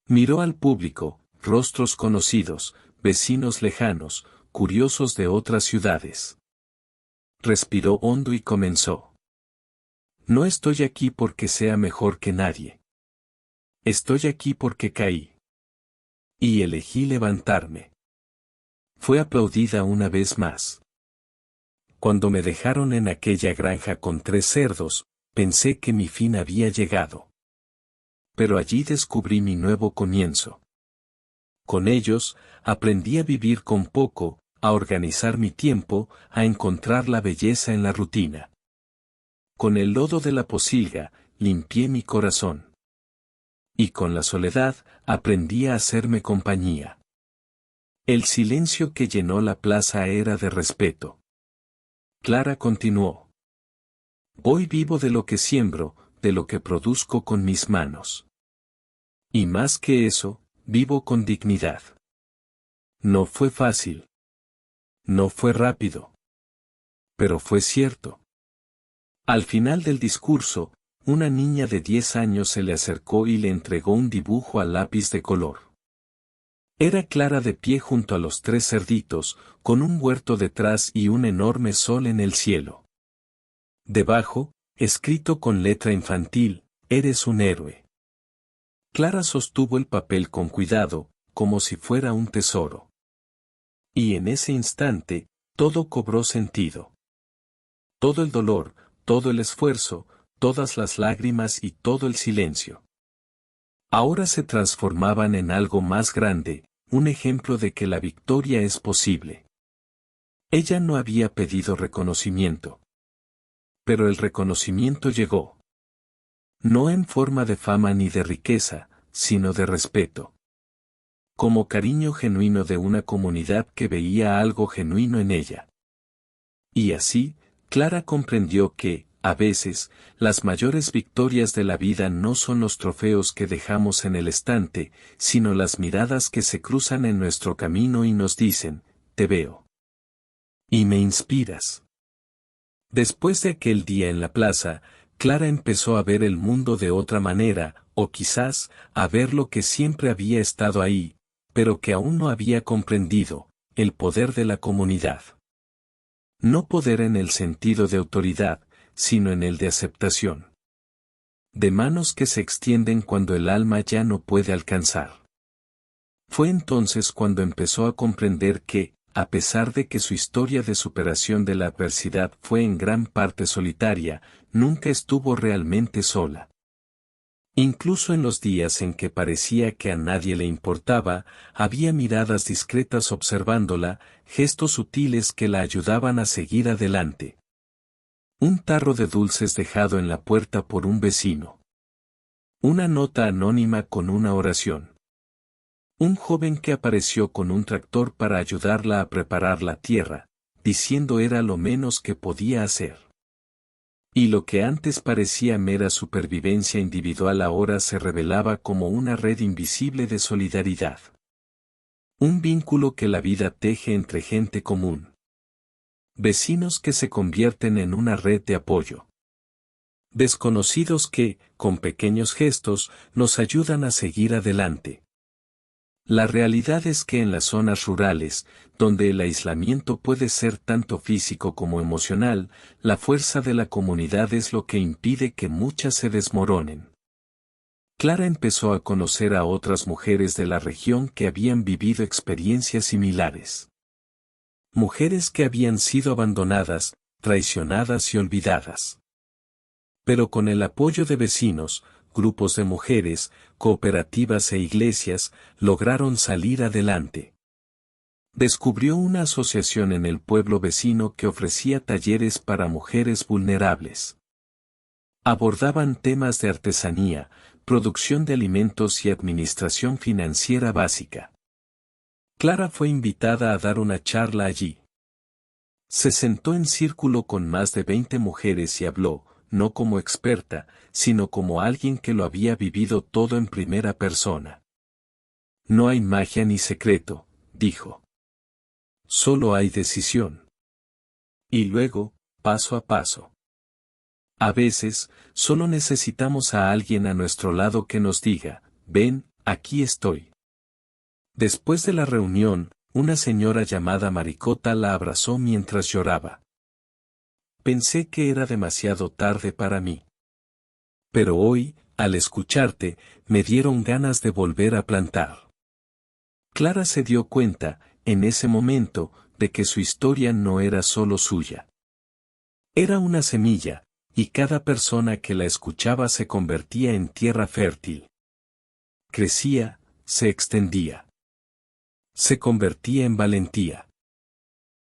A: Miró al público, rostros conocidos, vecinos lejanos, curiosos de otras ciudades. Respiró hondo y comenzó. No estoy aquí porque sea mejor que nadie. Estoy aquí porque caí. Y elegí levantarme. Fue aplaudida una vez más. Cuando me dejaron en aquella granja con 3 cerdos, pensé que mi fin había llegado. Pero allí descubrí mi nuevo comienzo. Con ellos, aprendí a vivir con poco, a organizar mi tiempo, a encontrar la belleza en la rutina. Con el lodo de la pocilga, limpié mi corazón. Y con la soledad, aprendí a hacerme compañía. El silencio que llenó la plaza era de respeto. Clara continuó. Hoy vivo de lo que siembro, de lo que produzco con mis manos. Y más que eso, vivo con dignidad. No fue fácil. No fue rápido. Pero fue cierto. Al final del discurso, una niña de 10 años se le acercó y le entregó un dibujo a lápiz de color. Era Clara de pie junto a los 3 cerditos, con un huerto detrás y un enorme sol en el cielo. Debajo, escrito con letra infantil, eres un héroe. Clara sostuvo el papel con cuidado, como si fuera un tesoro. Y en ese instante, todo cobró sentido. Todo el dolor, todo el esfuerzo, todas las lágrimas y todo el silencio. Ahora se transformaban en algo más grande, un ejemplo de que la victoria es posible. Ella no había pedido reconocimiento. Pero el reconocimiento llegó. No en forma de fama ni de riqueza, sino de respeto. Como cariño genuino de una comunidad que veía algo genuino en ella. Y así, Clara comprendió que, a veces, las mayores victorias de la vida no son los trofeos que dejamos en el estante, sino las miradas que se cruzan en nuestro camino y nos dicen, te veo. Y me inspiras. Después de aquel día en la plaza, Clara empezó a ver el mundo de otra manera, o quizás, a ver lo que siempre había estado ahí, pero que aún no había comprendido, el poder de la comunidad. No poder en el sentido de autoridad, sino en el de aceptación. De manos que se extienden cuando el alma ya no puede alcanzar. Fue entonces cuando empezó a comprender que, a pesar de que su historia de superación de la adversidad fue en gran parte solitaria, nunca estuvo realmente sola. Incluso en los días en que parecía que a nadie le importaba, había miradas discretas observándola, gestos sutiles que la ayudaban a seguir adelante. Un tarro de dulces dejado en la puerta por un vecino. Una nota anónima con una oración. Un joven que apareció con un tractor para ayudarla a preparar la tierra, diciendo era lo menos que podía hacer. Y lo que antes parecía mera supervivencia individual ahora se revelaba como una red invisible de solidaridad. Un vínculo que la vida teje entre gente común. Vecinos que se convierten en una red de apoyo. Desconocidos que, con pequeños gestos, nos ayudan a seguir adelante. La realidad es que en las zonas rurales, donde el aislamiento puede ser tanto físico como emocional, la fuerza de la comunidad es lo que impide que muchas se desmoronen. Clara empezó a conocer a otras mujeres de la región que habían vivido experiencias similares. Mujeres que habían sido abandonadas, traicionadas y olvidadas. Pero con el apoyo de vecinos, grupos de mujeres, cooperativas e iglesias, lograron salir adelante. Descubrió una asociación en el pueblo vecino que ofrecía talleres para mujeres vulnerables. Abordaban temas de artesanía, producción de alimentos y administración financiera básica. Clara fue invitada a dar una charla allí. Se sentó en círculo con más de 20 mujeres y habló, no como experta, sino como alguien que lo había vivido todo en primera persona. No hay magia ni secreto, dijo. Solo hay decisión. Y luego, paso a paso. A veces, solo necesitamos a alguien a nuestro lado que nos diga, ven, aquí estoy. Después de la reunión, una señora llamada Maricota la abrazó mientras lloraba. Pensé que era demasiado tarde para mí. Pero hoy, al escucharte, me dieron ganas de volver a plantar. Clara se dio cuenta, en ese momento, de que su historia no era solo suya. Era una semilla, y cada persona que la escuchaba se convertía en tierra fértil. Crecía, se extendía. Se convertía en valentía.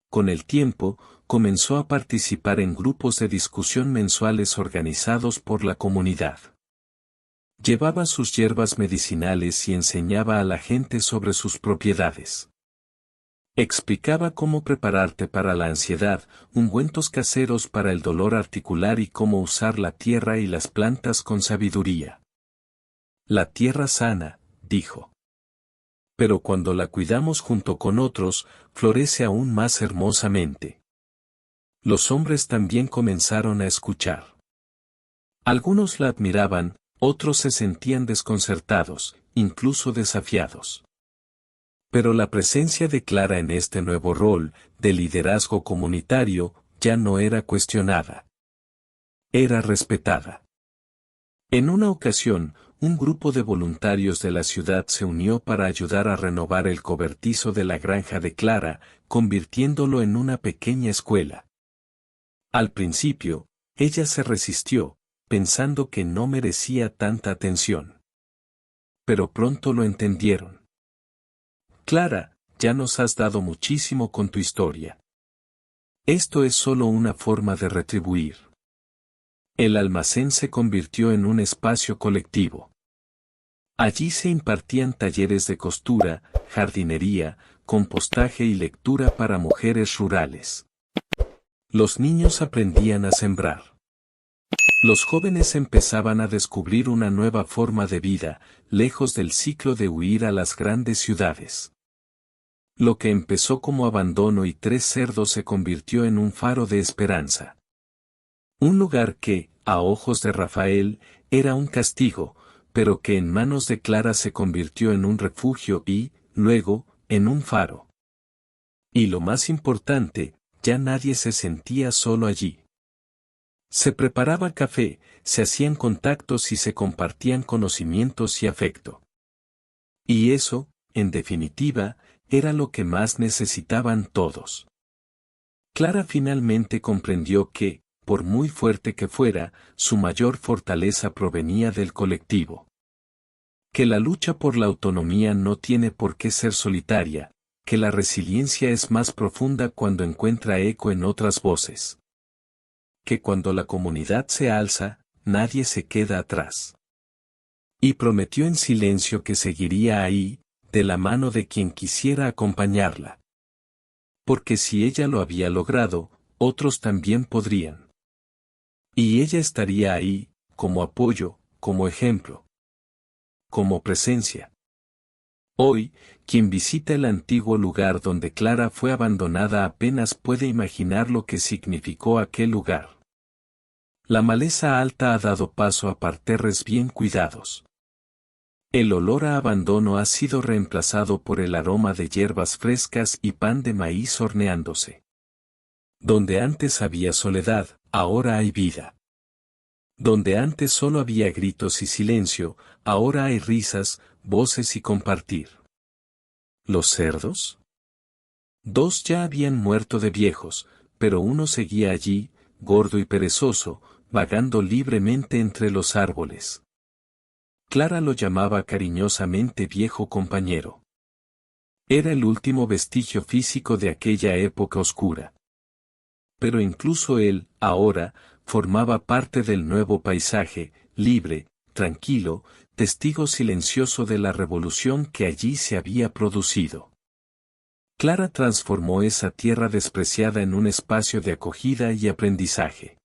A: Con el tiempo, comenzó a participar en grupos de discusión mensuales organizados por la comunidad. Llevaba sus hierbas medicinales y enseñaba a la gente sobre sus propiedades. Explicaba cómo prepararte para la ansiedad, ungüentos caseros para el dolor articular y cómo usar la tierra y las plantas con sabiduría. La tierra sana, dijo. Pero cuando la cuidamos junto con otros, florece aún más hermosamente. Los hombres también comenzaron a escuchar. Algunos la admiraban, otros se sentían desconcertados, incluso desafiados. Pero la presencia de Clara en este nuevo rol, de liderazgo comunitario, ya no era cuestionada. Era respetada. En una ocasión, un grupo de voluntarios de la ciudad se unió para ayudar a renovar el cobertizo de la granja de Clara, convirtiéndolo en una pequeña escuela. Al principio, ella se resistió, pensando que no merecía tanta atención. Pero pronto lo entendieron. Clara, ya nos has dado muchísimo con tu historia. Esto es solo una forma de retribuir. El almacén se convirtió en un espacio colectivo. Allí se impartían talleres de costura, jardinería, compostaje y lectura para mujeres rurales. Los niños aprendían a sembrar. Los jóvenes empezaban a descubrir una nueva forma de vida, lejos del ciclo de huir a las grandes ciudades. Lo que empezó como abandono y 3 cerdos se convirtió en un faro de esperanza. Un lugar que, a ojos de Rafael, era un castigo, pero que en manos de Clara se convirtió en un refugio y, luego, en un faro. Y lo más importante, ya nadie se sentía solo allí. Se preparaba café, se hacían contactos y se compartían conocimientos y afecto. Y eso, en definitiva, era lo que más necesitaban todos. Clara finalmente comprendió que, por muy fuerte que fuera, su mayor fortaleza provenía del colectivo. Que la lucha por la autonomía no tiene por qué ser solitaria, que la resiliencia es más profunda cuando encuentra eco en otras voces. Que cuando la comunidad se alza, nadie se queda atrás. Y prometió en silencio que seguiría ahí, de la mano de quien quisiera acompañarla. Porque si ella lo había logrado, otros también podrían. Y ella estaría ahí, como apoyo, como ejemplo, como presencia. Hoy, quien visita el antiguo lugar donde Clara fue abandonada apenas puede imaginar lo que significó aquel lugar. La maleza alta ha dado paso a parterres bien cuidados. El olor a abandono ha sido reemplazado por el aroma de hierbas frescas y pan de maíz horneándose. Donde antes había soledad, ahora hay vida. Donde antes solo había gritos y silencio, ahora hay risas, voces y compartir. ¿Los cerdos? 2 ya habían muerto de viejos, pero uno seguía allí, gordo y perezoso, vagando libremente entre los árboles. Clara lo llamaba cariñosamente viejo compañero. Era el último vestigio físico de aquella época oscura. Pero incluso él, ahora, formaba parte del nuevo paisaje, libre, tranquilo, testigo silencioso de la revolución que allí se había producido. Clara transformó esa tierra despreciada en un espacio de acogida y aprendizaje.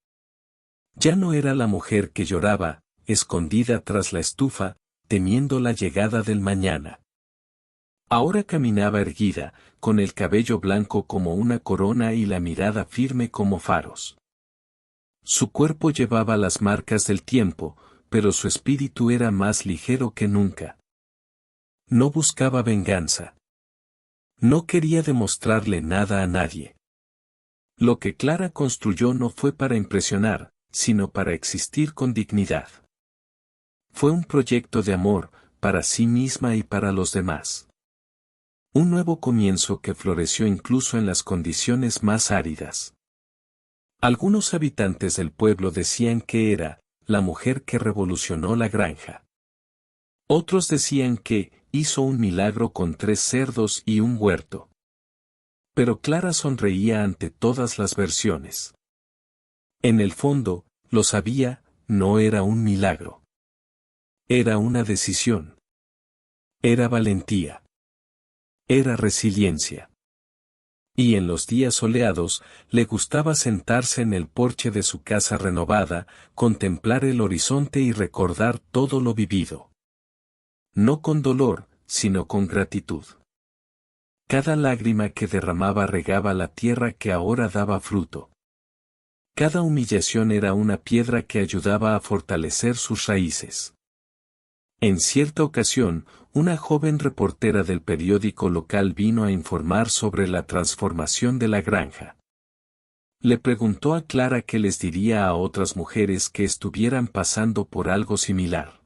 A: Ya no era la mujer que lloraba, escondida tras la estufa, temiendo la llegada del mañana. Ahora caminaba erguida, con el cabello blanco como una corona y la mirada firme como faros. Su cuerpo llevaba las marcas del tiempo, pero su espíritu era más ligero que nunca. No buscaba venganza. No quería demostrarle nada a nadie. Lo que Clara construyó no fue para impresionar, sino para existir con dignidad. Fue un proyecto de amor, para sí misma y para los demás. Un nuevo comienzo que floreció incluso en las condiciones más áridas. Algunos habitantes del pueblo decían que era la mujer que revolucionó la granja. Otros decían que hizo un milagro con 3 cerdos y un huerto. Pero Clara sonreía ante todas las versiones. En el fondo, lo sabía, no era un milagro. Era una decisión. Era valentía. Era resiliencia. Y en los días soleados, le gustaba sentarse en el porche de su casa renovada, contemplar el horizonte y recordar todo lo vivido. No con dolor, sino con gratitud. Cada lágrima que derramaba regaba la tierra que ahora daba fruto. Cada humillación era una piedra que ayudaba a fortalecer sus raíces. En cierta ocasión, una joven reportera del periódico local vino a informar sobre la transformación de la granja. Le preguntó a Clara qué les diría a otras mujeres que estuvieran pasando por algo similar.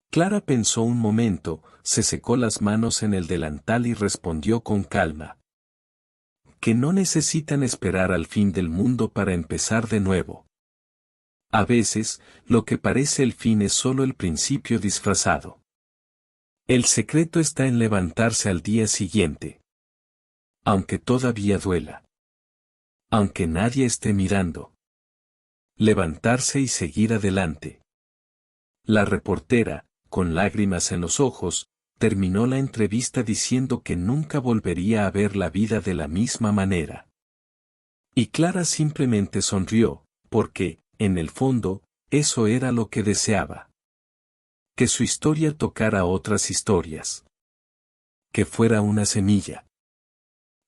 A: Clara pensó un momento, se secó las manos en el delantal y respondió con calma. Que no necesitan esperar al fin del mundo para empezar de nuevo. A veces, lo que parece el fin es solo el principio disfrazado. El secreto está en levantarse al día siguiente. Aunque todavía duela. Aunque nadie esté mirando. Levantarse y seguir adelante. La reportera, con lágrimas en los ojos, terminó la entrevista diciendo que nunca volvería a ver la vida de la misma manera. Y Clara simplemente sonrió, porque, en el fondo, eso era lo que deseaba. Que su historia tocara otras historias. Que fuera una semilla.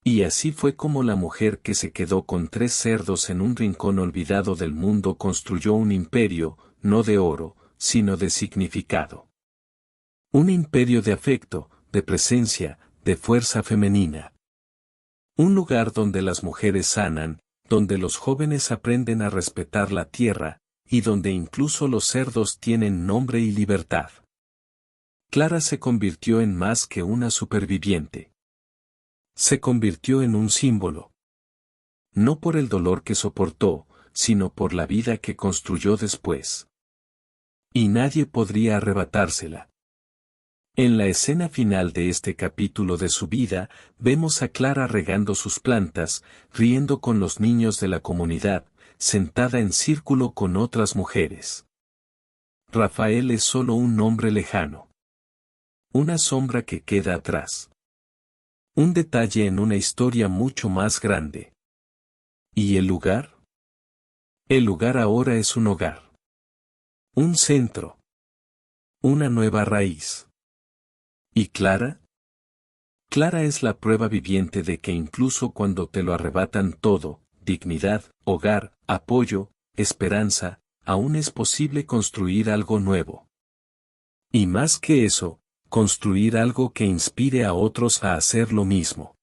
A: Y así fue como la mujer que se quedó con 3 cerdos en un rincón olvidado del mundo construyó un imperio, no de oro, sino de significado. Un imperio de afecto, de presencia, de fuerza femenina. Un lugar donde las mujeres sanan, donde los jóvenes aprenden a respetar la tierra, y donde incluso los cerdos tienen nombre y libertad. Clara se convirtió en más que una superviviente. Se convirtió en un símbolo. No por el dolor que soportó, sino por la vida que construyó después. Y nadie podría arrebatársela. En la escena final de este capítulo de su vida, vemos a Clara regando sus plantas, riendo con los niños de la comunidad, sentada en círculo con otras mujeres. Rafael es solo un nombre lejano. Una sombra que queda atrás. Un detalle en una historia mucho más grande. ¿Y el lugar? El lugar ahora es un hogar. Un centro. Una nueva raíz. ¿Y Clara? Clara es la prueba viviente de que incluso cuando te lo arrebatan todo, dignidad, hogar, apoyo, esperanza, aún es posible construir algo nuevo. Y más que eso, construir algo que inspire a otros a hacer lo mismo.